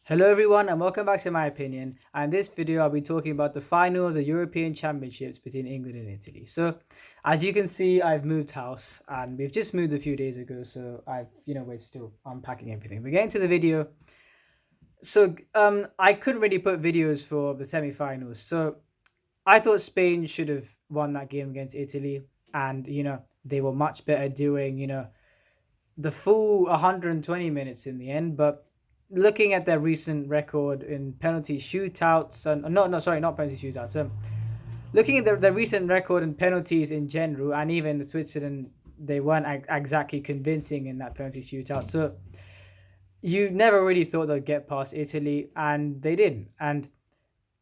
Hello everyone and welcome back to my opinion. And in this video I'll be talking about the final of the European Championships between England and Italy. So as you can see, I've moved house and we've just moved a few days ago, so we're still unpacking everything. We get into the video. I couldn't really put videos for the semi-finals. So I thought Spain should have won that game against Italy, and they were much better doing, the full 120 minutes in the end. But looking at their recent record in penalty shootouts, and not penalty shootouts. Looking at their recent record in penalties in general, and even the Switzerland, they weren't exactly convincing in that penalty shootout. So you never really thought they'd get past Italy, and they didn't. And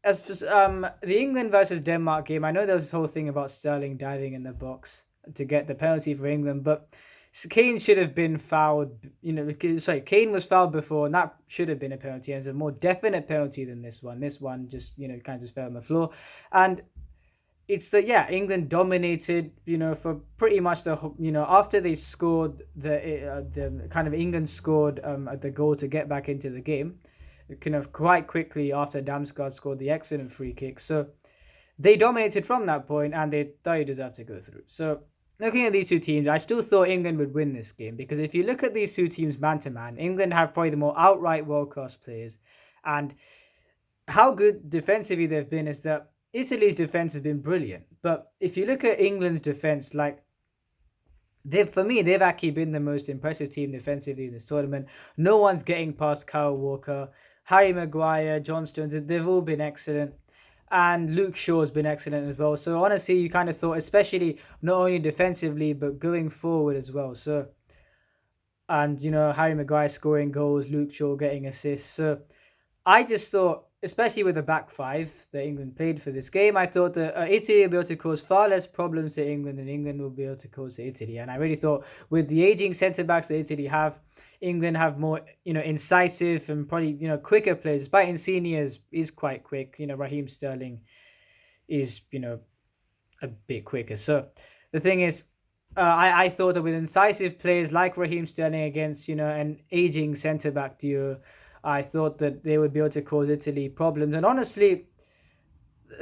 as for the England versus Denmark game, I know there was this whole thing about Sterling diving in the box to get the penalty for England, but Kane should have been fouled. Kane was fouled before, and that should have been a penalty. And it's a more definite penalty than this one. This one just kind of just fell on the floor, and it's that England dominated for pretty much after they scored the kind of England scored the goal to get back into the game, kind of quite quickly after Damsgaard scored the excellent free kick. So they dominated from that point, and they thoroughly deserved to go through. So looking at these two teams, I still thought England would win this game, because if you look at these two teams man to man, England have probably the more outright world class players, and how good defensively they've been is that Italy's defense has been brilliant. But if you look at England's defense, like they've actually been the most impressive team defensively in this tournament. No one's getting past Kyle Walker, Harry Maguire, John Stones. They've all been excellent. And Luke Shaw's been excellent as well. So honestly, you kind of thought, especially not only defensively, but going forward as well. So, and Harry Maguire scoring goals, Luke Shaw getting assists. So I just thought, especially with the back five that England played for this game, I thought that Italy would be able to cause far less problems to England than England will be able to cause to Italy. And I really thought, with the aging centre backs that Italy have, England have more, incisive and probably, quicker players. Despite Insigne is quite quick. Raheem Sterling is, a bit quicker. So the thing is, I thought that with incisive players like Raheem Sterling against, an aging centre back duo, I thought that they would be able to cause Italy problems. And honestly,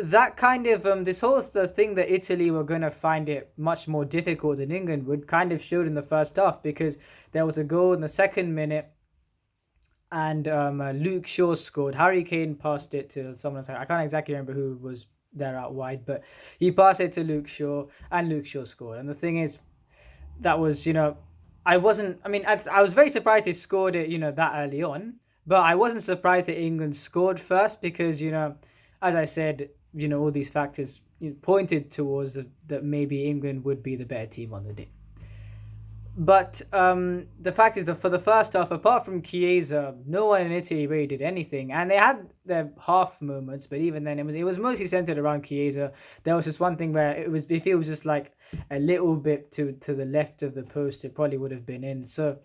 that kind of this whole thing that Italy were going to find it much more difficult than England would kind of showed in the first half, because there was a goal in the second minute, and Luke Shaw scored. Harry Kane passed it to someone. I can't exactly remember who was there out wide, but he passed it to Luke Shaw, and Luke Shaw scored. And the thing is, that was I wasn't. I mean, I was very surprised they scored it that early on, but I wasn't surprised that England scored first, because as I said, all these factors pointed towards that maybe England would be the better team on the day. But the fact is that for the first half, apart from Chiesa, no one in Italy really did anything, and they had their half moments. But even then, it was mostly centered around Chiesa. There was just one thing where if it was just like a little bit to the left of the post, it probably would have been in. So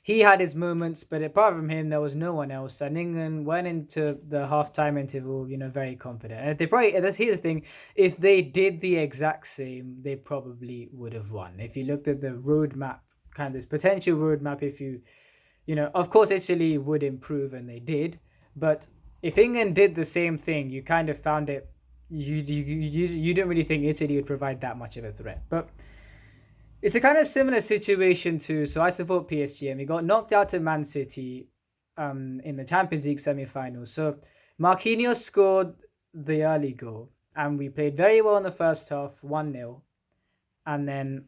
he had his moments, but apart from him, there was no one else. And England went into the halftime interval, very confident. And if they probably, here's the thing: if they did the exact same, they probably would have won. If you looked at the roadmap, kind of this potential roadmap, if of course, Italy would improve, and they did. But if England did the same thing, you kind of found it. You don't really think Italy would provide that much of a threat, but it's a kind of similar situation to, so I support PSG, and we got knocked out to Man City in the Champions League semi-finals. So Marquinhos scored the early goal, and we played very well in the first half, 1-0. And then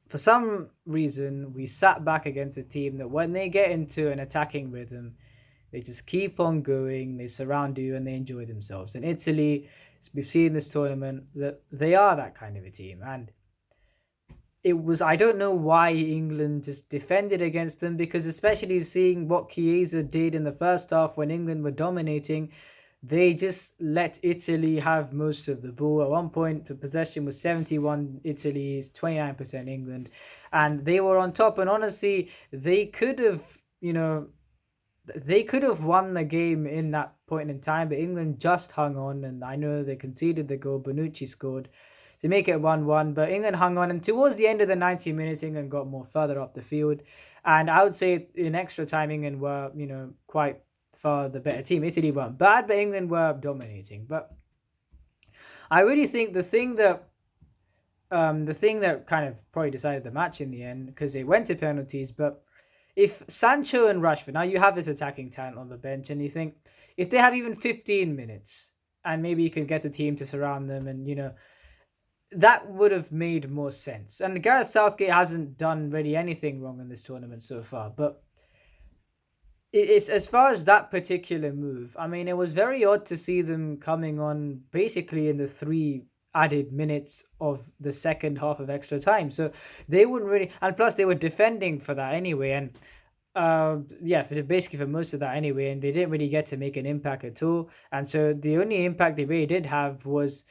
for some reason, we sat back against a team that when they get into an attacking rhythm, they just keep on going, they surround you, and they enjoy themselves. And Italy, we've seen this tournament, that they are that kind of a team. And I don't know why England just defended against them, because especially seeing what Chiesa did in the first half when England were dominating, they just let Italy have most of the ball. At one point, the possession was 71 Italy's, 29% England, and they were on top. And honestly, they could have, won the game in that point in time, but England just hung on. And I know they conceded the goal. Bonucci scored to make it 1-1, but England hung on, and towards the end of the 90 minutes, England got more further up the field, And I would say in extra time, England were, quite far the better team. Italy weren't bad, but England were dominating. But I really think the thing that kind of probably decided the match in the end, because they went to penalties. But if Sancho and Rashford, now you have this attacking talent on the bench, and you think if they have even 15 minutes, and maybe you can get the team to surround them, and that would have made more sense. And Gareth Southgate hasn't done really anything wrong in this tournament so far, but it's as far as that particular move. I mean, it was very odd to see them coming on basically in the three added minutes of the second half of extra time. So they wouldn't really, and plus they were defending for that anyway, and yeah, basically for most of that anyway, and they didn't really get to make an impact at all. And so the only impact they really did have was,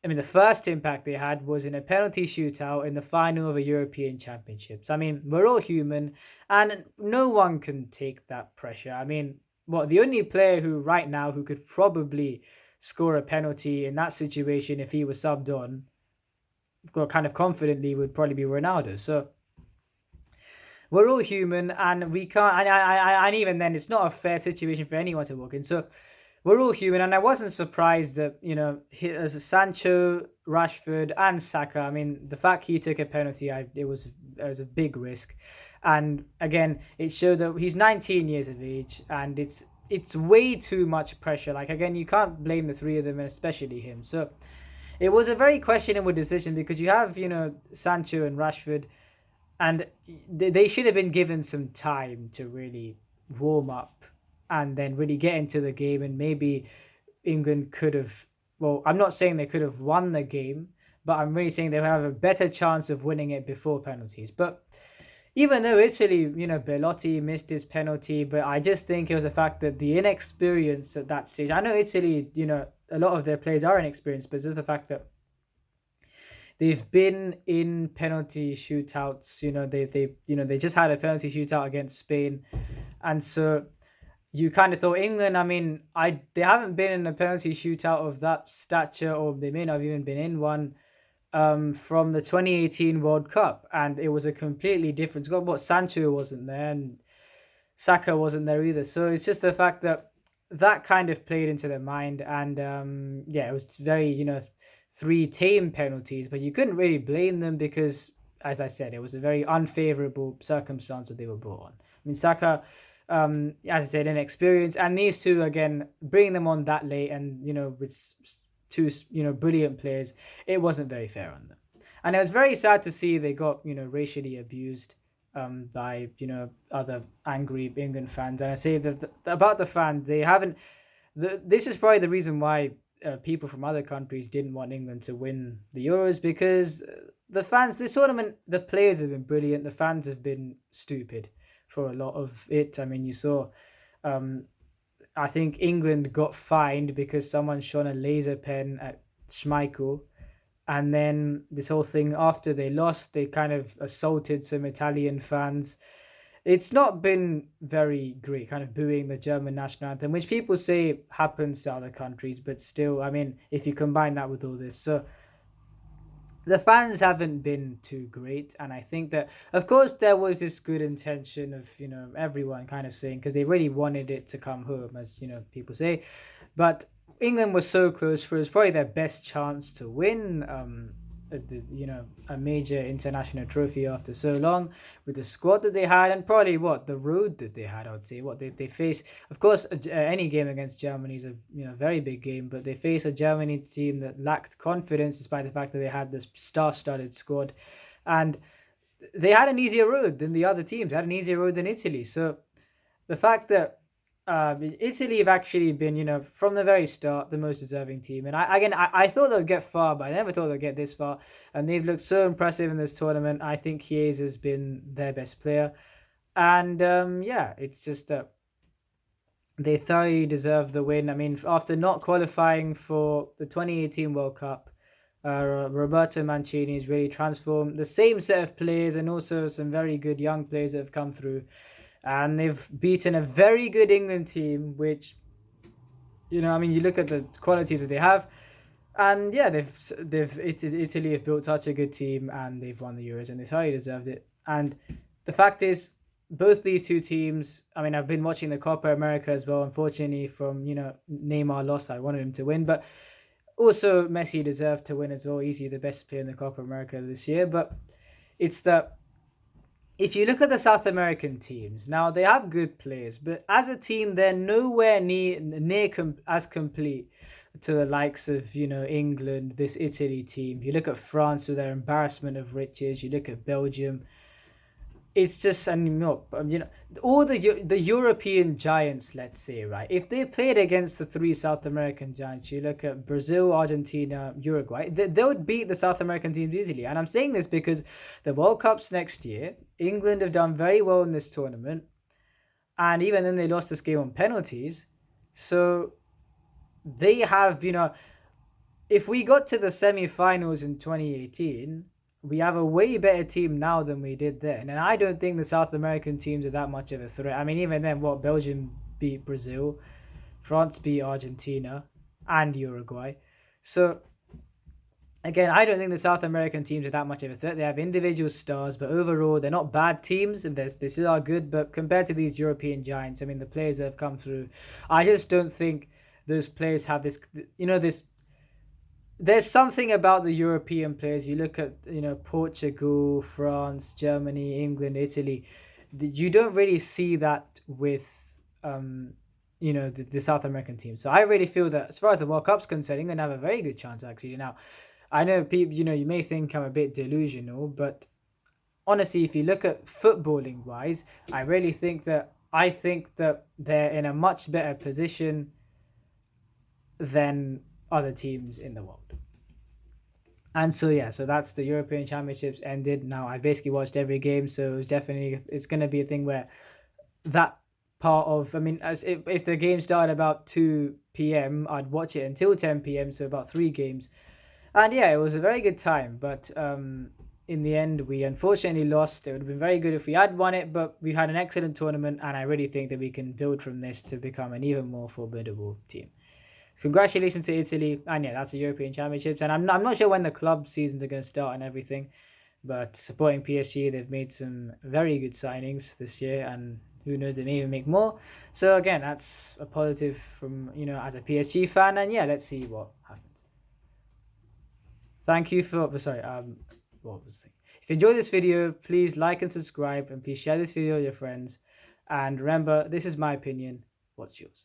I mean, the first impact they had was in a penalty shootout in the final of a European Championships. I mean, we're all human, and no one can take that pressure. I mean, the only player who right now who could probably score a penalty in that situation if he was subbed on, kind of confidently, would probably be Ronaldo. So we're all human, and we can't. And even then, it's not a fair situation for anyone to walk in. So we're all human, and I wasn't surprised that as Sancho, Rashford, and Saka. I mean, the fact he took a penalty, it was a big risk, and again, it showed that he's 19 years of age, and it's way too much pressure. Like, again, you can't blame the three of them, and especially him. So it was a very questionable decision, because you have Sancho and Rashford, and they should have been given some time to really warm up and then really get into the game, and maybe England could have, well, I'm not saying they could have won the game, but I'm really saying they would have a better chance of winning it before penalties. But even though Italy, Belotti missed his penalty, but I just think it was the fact that the inexperience at that stage. I know Italy, a lot of their players are inexperienced, but it's just the fact that they've been in penalty shootouts. They just had a penalty shootout against Spain, and so you kind of thought England. I mean, they haven't been in a penalty shootout of that stature, or they may not have even been in one from the 2018 World Cup, and it was a completely different squad. But Sancho wasn't there, and Saka wasn't there either. So it's just the fact that kind of played into their mind, and yeah, it was very three tame penalties, but you couldn't really blame them because, as I said, it was a very unfavorable circumstance that they were brought on. I mean, Saka, as I said, inexperienced, and these two again bringing them on that late, and with two brilliant players, it wasn't very fair on them, and it was very sad to see they got racially abused by other angry England fans. And I say that about the fans, they haven't. This is probably the reason why people from other countries didn't want England to win the Euros, because the fans, this tournament, the players have been brilliant, the fans have been stupid for a lot of it. I mean, you saw, I think England got fined because someone shone a laser pen at Schmeichel, and then this whole thing after they lost, they kind of assaulted some Italian fans. It's not been very great, kind of booing the German national anthem, which people say happens to other countries, but still, I mean, if you combine that with all this, so the fans haven't been too great. And I think that, of course, there was this good intention of everyone kind of saying, because they really wanted it to come home, as people say, but England was so close. For it was probably their best chance to win a major international trophy after so long, with the squad that they had, and probably the road that they had. I would say they face, of course, any game against Germany is a very big game, but they face a Germany team that lacked confidence despite the fact that they had this star-studded squad, and they had an easier road than the other teams. They had an easier road than Italy. So the fact that Italy have actually been, from the very start, the most deserving team. And I thought they'd get far, but I never thought they'd get this far. And they've looked so impressive in this tournament. I think Chiesa has been their best player. And yeah, it's just that they thoroughly deserve the win. I mean, after not qualifying for the 2018 World Cup, Roberto Mancini has really transformed the same set of players, and also some very good young players that have come through. And they've beaten a very good England team, which, I mean, you look at the quality that they have, and yeah, Italy have built such a good team, and they've won the Euros, and they thoroughly deserved it. And the fact is, both these two teams, I mean, I've been watching the Copa America as well. Unfortunately, from Neymar loss, I wanted him to win, but also Messi deserved to win as well. Easily the best player in the Copa America this year. But it's that if you look at the South American teams now, they have good players, but as a team, they're nowhere as complete to the likes of England, this Italy team. You look at France with their embarrassment of riches. You look at Belgium. It's just, and all the European giants, let's say, right? If they played against the three South American giants, you look at Brazil, Argentina, Uruguay, they would beat the South American teams easily. And I'm saying this because the World Cup's next year. England have done very well in this tournament, and even then they lost this game on penalties. So they have, if we got to the semi-finals in 2018, we have a way better team now than we did then. And I don't think the South American teams are that much of a threat. I mean, even then, Belgium beat Brazil, France beat Argentina and Uruguay. So, again, I don't think the South American teams are that much of a threat. They have individual stars, but overall, they're not bad teams. This is are good, but compared to these European giants, I mean, the players that have come through, I just don't think those players have this, this. There's something about the European players. You look at, Portugal, France, Germany, England, Italy. You don't really see that with, the South American team. So I really feel that as far as the World Cup's concerned, England have a very good chance, actually. Now, I know people, you may think I'm a bit delusional, but honestly, if you look at footballing wise, I think that they're in a much better position than other teams in the world. And so yeah, so that's the European Championships ended. Now I basically watched every game, so it's gonna be a thing where that part of, I mean, as if the game started about 2 p.m., I'd watch it until 10 p.m., so about 3 games. And yeah, it was a very good time, but in the end we unfortunately lost. It would have been very good if we had won it, but we had an excellent tournament, and I really think that we can build from this to become an even more formidable team. Congratulations to Italy, and yeah, that's the European Championships. And I'm not sure when the club seasons are going to start and everything, but supporting PSG, they've made some very good signings this year, and who knows, they may even make more. So again, that's a positive from as a PSG fan, and yeah, let's see what happens. Thank you for sorry what was the thing? If you enjoyed this video, please like and subscribe, and please share this video with your friends. And remember, this is my opinion. What's yours?